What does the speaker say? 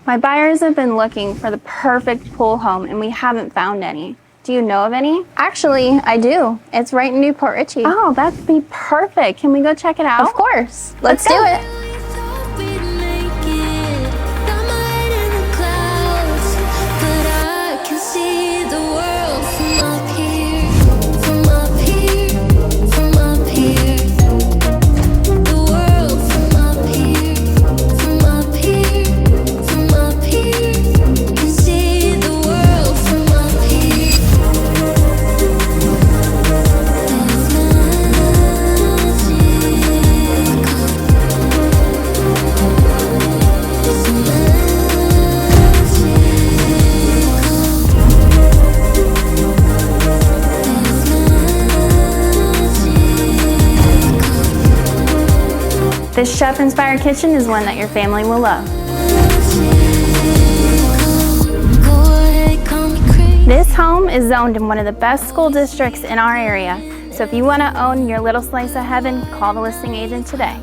My buyers have been looking for the perfect pool home and we haven't found any. Do you know of any? Actually, I do. It's right in Newport Richey. Oh, that'd be perfect. Can we go check it out? Of course. Let's do it. This chef-inspired kitchen is one that your family will love. This home is zoned in one of the best school districts in our area. So if you want to own your little slice of heaven, call the listing agent today.